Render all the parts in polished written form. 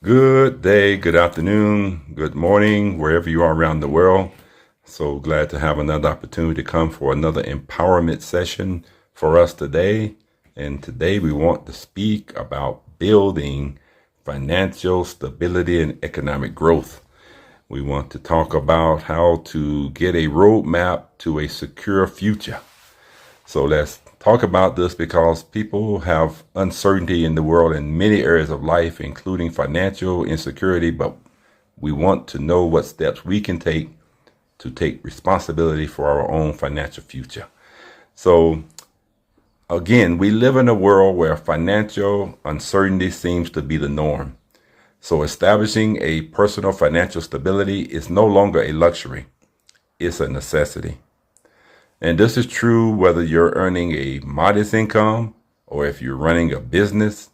Good day, good afternoon, good morning, wherever you are around the world. So glad to have another opportunity to come for another empowerment session for us today. And today we want to speak about building financial stability and economic growth. We want to talk about how to get a roadmap to a secure future. So let's talk about this because people have uncertainty in the world in many areas of life, including financial insecurity, but we want to know what steps we can take to take responsibility for our own financial future. So again, we live in a world where financial uncertainty seems to be the norm. So establishing a personal financial stability is no longer a luxury, it's a necessity. And this is true whether you're earning a modest income or if you're running a business.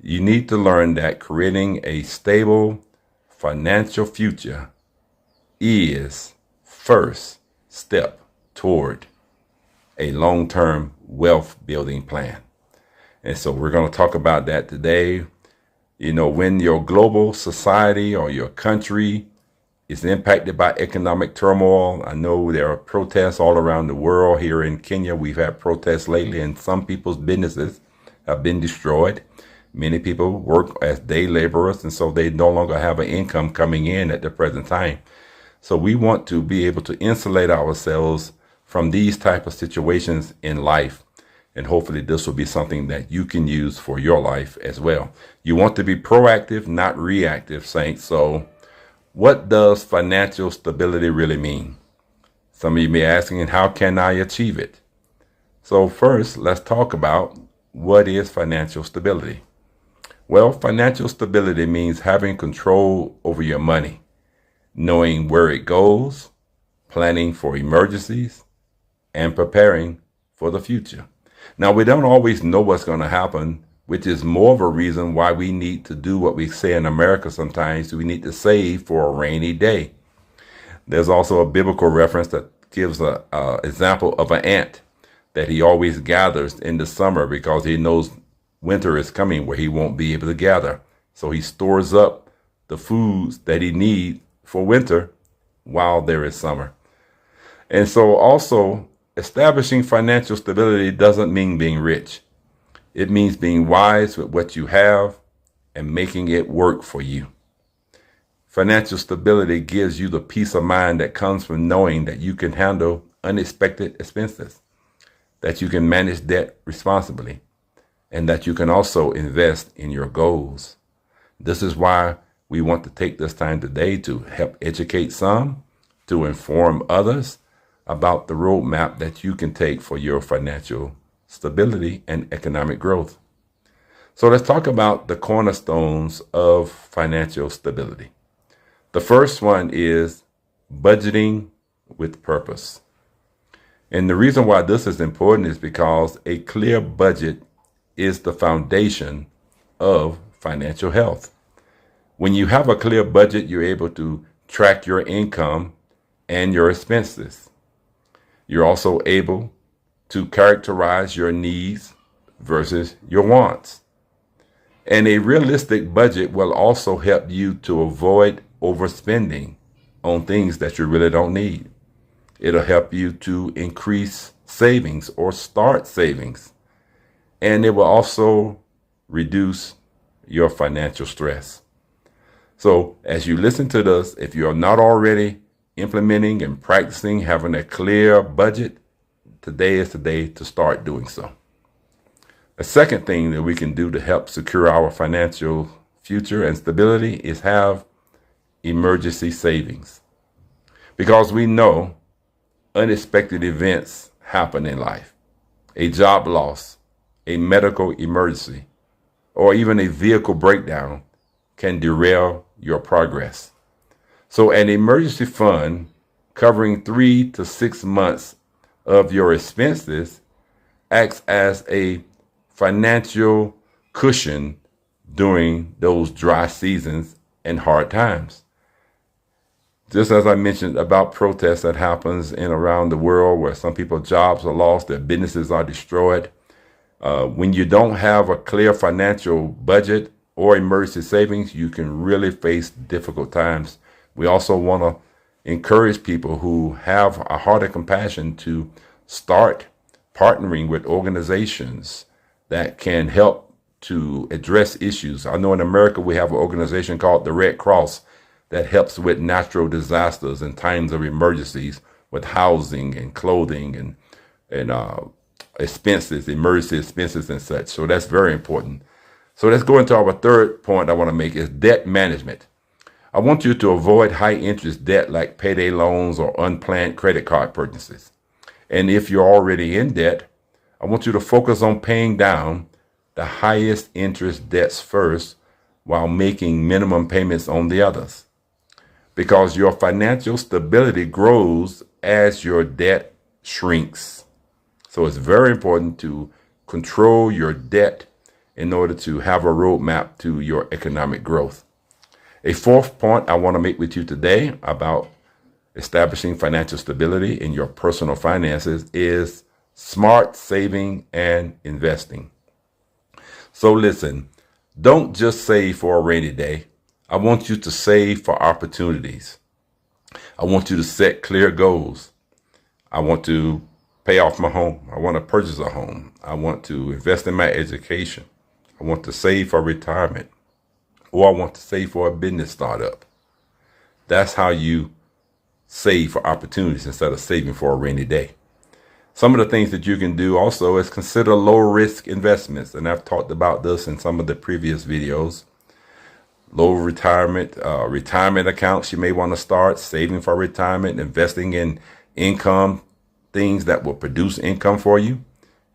You need to learn that creating a stable financial future is first step toward a long-term wealth building plan. And so we're going to talk about that today. You know, when your global society or your country is impacted by economic turmoil. I know there are protests all around the world. Here in Kenya, we've had protests lately, and some people's businesses have been destroyed. Many people work as day laborers, and so they no longer have an income coming in at the present time. So we want to be able to insulate ourselves from these type of situations in life. And hopefully this will be something that you can use for your life as well. You want to be proactive, not reactive, saints. So what does financial stability really mean? Some of you may be asking, how can I achieve it? So first, let's talk about what is financial stability. Well, financial stability means having control over your money, knowing where it goes, planning for emergencies, and preparing for the future. Now, we don't always know what's going to happen, which is more of a reason why we need to do what we say in America sometimes. We need to save for a rainy day. There's also a biblical reference that gives an example of an ant that he always gathers in the summer because he knows winter is coming where he won't be able to gather. So he stores up the foods that he needs for winter while there is summer. And so also establishing financial stability doesn't mean being rich. It means being wise with what you have and making it work for you. Financial stability gives you the peace of mind that comes from knowing that you can handle unexpected expenses, that you can manage debt responsibly, and that you can also invest in your goals. This is why we want to take this time today to help educate some, to inform others about the roadmap that you can take for your financial stability and economic growth. So let's talk about the cornerstones of financial stability. The first one is budgeting with purpose. And the reason why this is important is because a clear budget is the foundation of financial health. When you have a clear budget, you're able to track your income and your expenses. You're also able to characterize your needs versus your wants. And a realistic budget will also help you to avoid overspending on things that you really don't need. It'll help you to increase savings or start savings. And it will also reduce your financial stress. So as you listen to this, if you're not already implementing and practicing having a clear budget, today is the day to start doing so. A second thing that we can do to help secure our financial future and stability is have emergency savings. Because we know unexpected events happen in life. A job loss, a medical emergency, or even a vehicle breakdown can derail your progress. So an emergency fund covering 3 to 6 months of your expenses acts as a financial cushion during those dry seasons and hard times. Just as I mentioned about protests that happens in around the world where some people's jobs are lost, their businesses are destroyed. When you don't have a clear financial budget or emergency savings, you can really face difficult times. We also want to encourage people who have a heart of compassion to start partnering with organizations that can help to address issues. I know in America we have an organization called the Red Cross that helps with natural disasters and times of emergencies with housing and clothing and expenses, emergency expenses and such. So that's very important. So let's go into our third point I want to make is debt management. I want you to avoid high interest debt like payday loans or unplanned credit card purchases. And if you're already in debt, I want you to focus on paying down the highest interest debts first while making minimum payments on the others. Because your financial stability grows as your debt shrinks. So it's very important to control your debt in order to have a roadmap to your economic growth. A fourth point I want to make with you today about establishing financial stability in your personal finances is smart saving and investing. So listen, don't just save for a rainy day. I want you to save for opportunities. I want you to set clear goals. I want to pay off my home. I want to purchase a home. I want to invest in my education. I want to save for retirement, or I want to save for a business startup. That's how you save for opportunities instead of saving for a rainy day. Some of the things that you can do also is consider low risk investments. And I've talked about this in some of the previous videos. Low retirement accounts you may want to start, saving for retirement, investing in income, things that will produce income for you.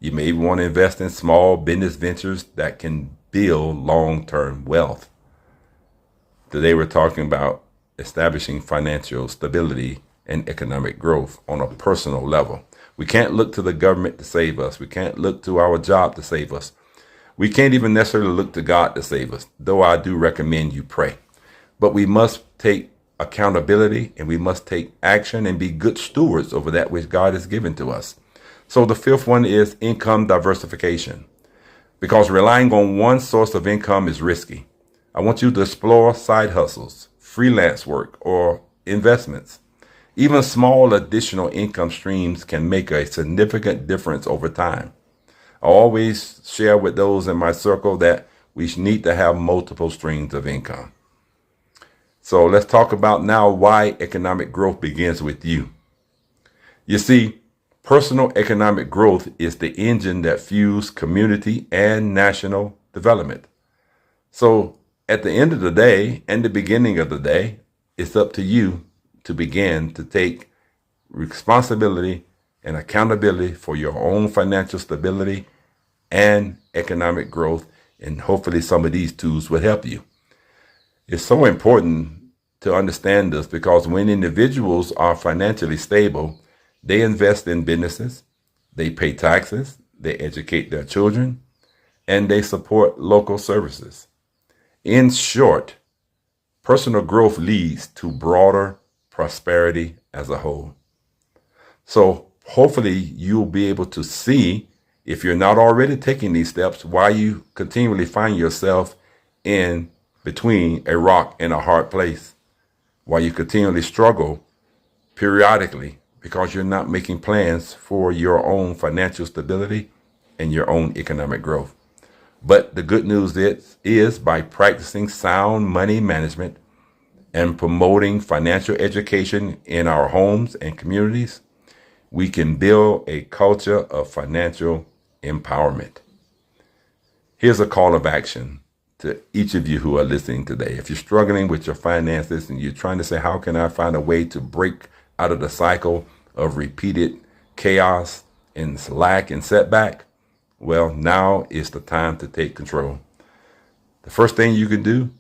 You may want to invest in small business ventures that can build long-term wealth. Today we're talking about establishing financial stability and economic growth on a personal level. We can't look to the government to save us. We can't look to our job to save us. We can't even necessarily look to God to save us, though I do recommend you pray. But we must take accountability and we must take action and be good stewards over that which God has given to us. So the fifth one is income diversification, because relying on one source of income is risky. I want you to explore side hustles, freelance work, or investments. Even small additional income streams can make a significant difference over time. I always share with those in my circle that we need to have multiple streams of income. So let's talk about now why economic growth begins with you. You see, personal economic growth is the engine that fuels community and national development. So at the end of the day and the beginning of the day, it's up to you to begin to take responsibility and accountability for your own financial stability and economic growth. And hopefully some of these tools will help you. It's so important to understand this because when individuals are financially stable, they invest in businesses, they pay taxes, they educate their children, and they support local services. In short, personal growth leads to broader prosperity as a whole. So hopefully you'll be able to see, if you're not already taking these steps, why you continually find yourself in between a rock and a hard place, why you continually struggle periodically because you're not making plans for your own financial stability and your own economic growth. But the good news is by practicing sound money management and promoting financial education in our homes and communities, we can build a culture of financial empowerment. Here's a call of action to each of you who are listening today. If you're struggling with your finances and you're trying to say, how can I find a way to break out of the cycle of repeated chaos and lack and setback? Well, now is the time to take control. The first thing you can do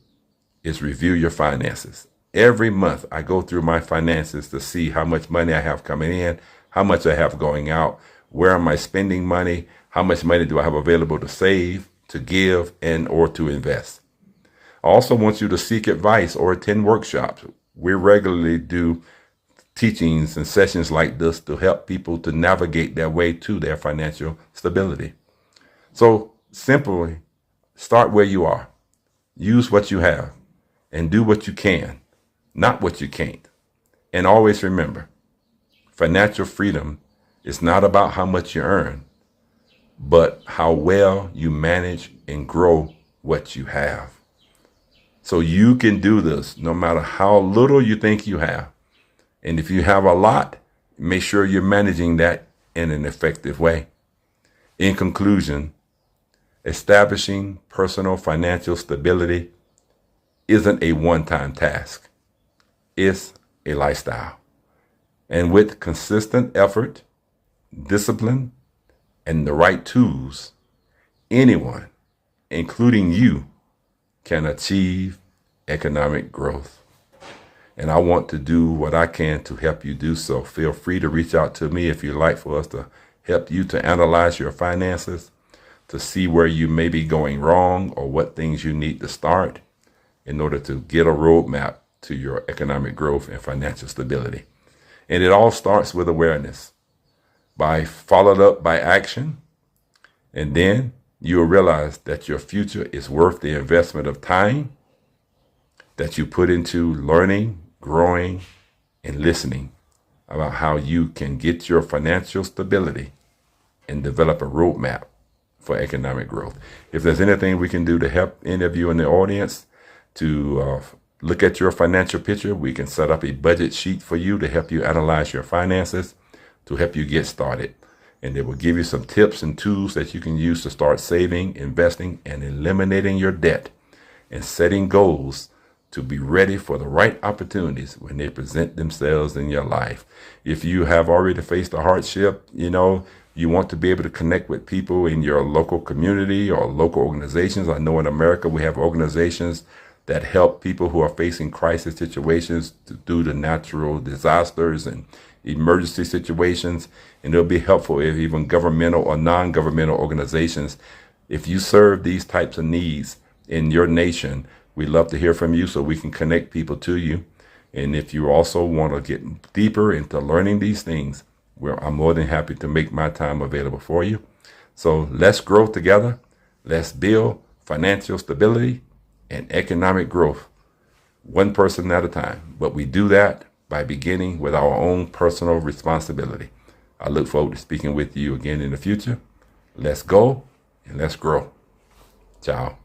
is review your finances. Every month I go through my finances to see how much money I have coming in, how much I have going out, where am I spending money, how much money do I have available to save, to give, and or to invest. I also want you to seek advice or attend workshops. We regularly do teachings and sessions like this to help people to navigate their way to their financial stability. So simply start where you are. use what you have and do what you can, not what you can't. And always remember, financial freedom is not about how much you earn, but how well you manage and grow what you have. So you can do this no matter how little you think you have. And if you have a lot, make sure you're managing that in an effective way. In conclusion, establishing personal financial stability isn't a one-time task. It's a lifestyle. And with consistent effort, discipline, and the right tools, anyone, including you, can achieve economic growth. And I want to do what I can to help you do so. Feel free to reach out to me if you'd like for us to help you to analyze your finances, to see where you may be going wrong or what things you need to start in order to get a roadmap to your economic growth and financial stability. And it all starts with awareness, followed up by action, and then you'll realize that your future is worth the investment of time that you put into learning, growing, and listening about how you can get your financial stability and develop a roadmap for economic growth. If there's anything we can do to help any of you in the audience to look at your financial picture, we can set up a budget sheet for you to help you analyze your finances, to help you get started. And it will give you some tips and tools that you can use to start saving, investing, and eliminating your debt, and setting goals to be ready for the right opportunities when they present themselves in your life. If you have already faced a hardship, you want to be able to connect with people in your local community or local organizations. I know in America we have organizations that help people who are facing crisis situations due to natural disasters and emergency situations. And it'll be helpful if even governmental or non-governmental organizations, if you serve these types of needs in your nation, we'd love to hear from you so we can connect people to you. And if you also want to get deeper into learning these things, I'm more than happy to make my time available for you. So let's grow together. Let's build financial stability and economic growth, one person at a time. But we do that by beginning with our own personal responsibility. I look forward to speaking with you again in the future. Let's go and let's grow. Ciao.